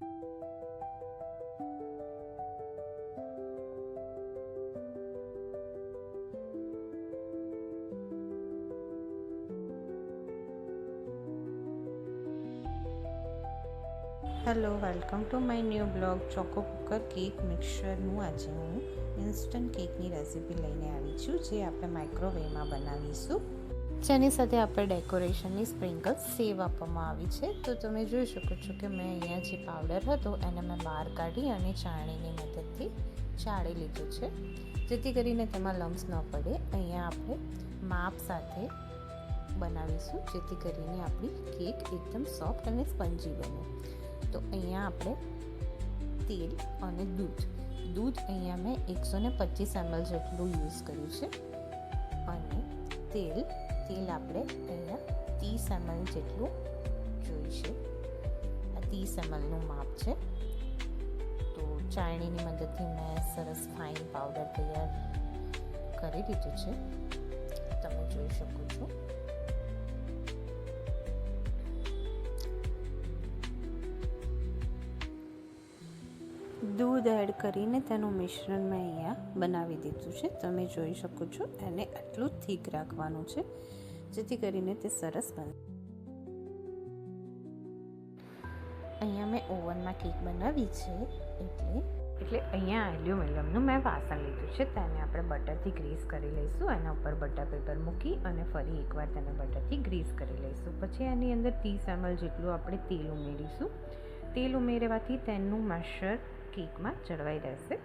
Hello, welcome to my new blog. Choco cooker cake મિક્સચરનું આજે હું ઇન્સ્ટન્ટ કેકની રેસીપી લઈને આવી છું, જે આપણે માઇક્રોવેવમાં બનાવીશું. જેની સાથે આપણે ડેકોરેશનની સ્પ્રિંકલ્સ સેવ આપવામાં આવી છે. તો તમે જોઈ શકો છો કે મેં અહીંયા જે પાવડર હતો એને મેં બહાર કાઢી અને ચાળણીની મદદથી ચાળી લીધું છે, જેથી કરીને તેમાં લમ્સ ન પડે. અહીંયા આપણે માપ સાથે બનાવીશું, જેથી કરીને આપણી કેક એકદમ સોફ્ટ અને સ્પંજી બને. તો અહીંયા આપણે તેલ અને દૂધ અહીંયા મેં 125 ml જેટલું યુઝ કર્યું છે, અને તેલ આપણે અહીંયા 30 ml જેટલું જોઈશે. આ 30 mlનું માપ છે. તો ચાળણીની મદદથી મેં સરસ ફાઇન પાવડર તૈયાર કરી દીધું છે, તમે જોઈ શકો છો. દૂધ એડ કરીને તેનું મિશ્રણ મેં અહીંયા બનાવી દીધું છે, તમે જોઈ શકો છો. એને આટલું થીક રાખવાનું છે, જેથી કરીને તે સરસ બને. અહીંયા મેં ઓવનમાં કેક બનાવી છે, એટલે અહીંયા એલ્યુમિનિયમનું મેં વાસણ લીધું છે. તેને આપણે બટરથી ગ્રીસ કરી લઈશું. એના ઉપર બટર પેપર મૂકી અને ફરી એકવાર તેને બટરથી ગ્રીસ કરી લઈશું. પછી એની અંદર 30 ml જેટલું આપણે તેલ ઉમેરીશું. તેલ ઉમેરવાથી તેનું મેશ્ચર કેકમાં જળવાઈ રહેશે.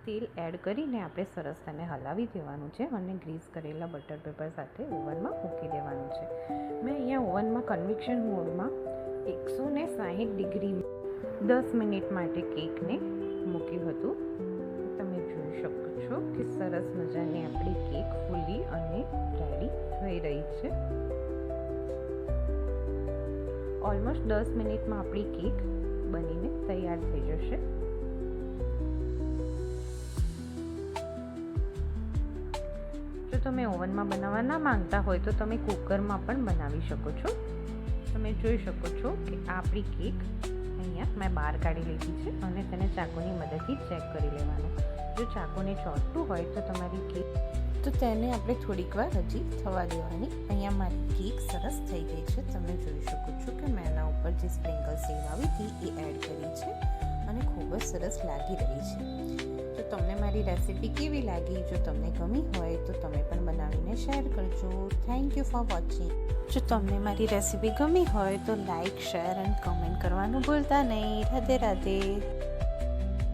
તેલ એડ કરીને આપણે સરસ તેને હલાવી દેવાનું છે અને ગ્રીસ કરેલા બટર પેપર સાથે ઓવનમાં મૂકી દેવાનું છે. મેં અહીંયા ઓવનમાં કન્વેક્શન મોડમાં 160 ડિગ્રી 10 મિનિટ માટે કેકને મૂક્યું હતું. તમે જોઈ શકો છો કે સરસ મજાની આપણી કેક ફૂલી અને રેડી થઈ રહી છે. ઓલમોસ્ટ 10 મિનિટમાં આપણી કેક બનીને તૈયાર થઈ જશે. જો તમે ઓવનમાં બનાવવા ના માંગતા હોય તો તમે કુકરમાં પણ બનાવી શકો છો. તમે જોઈ શકો છો કે આપણી કેક અહીંયા મેં બહાર કાઢી લીધી છે અને તેને ચાકુની મદદથી ચેક કરી લેવાનું. જો ચાકુને ચોંટતું હોય તો તમારી કેક તો તેને આપણે થોડીક વાર હજી થવા દેવાની. અહીંયા મારી કેક સરસ થઈ ગઈ છે. તમે જોઈ શકો છો કે મેં એના ઉપર જે સ્પ્રિંકલ સેવ આવી હતી એ એડ કરી છે અને ખૂબ જ સરસ લાગી રહી છે. તો તમને મારી રેસીપી કેવી લાગી? જો તમને ગમી હોય તો તમે પણ બનાવીને શેર કરજો. Thank you for watching. જો તમને મારી રેસીપી ગમી હોય તો લાઇક, શેર એન્ડ કમેન્ટ કરવાનું ભૂલતા નહીં. રાધે રાધે.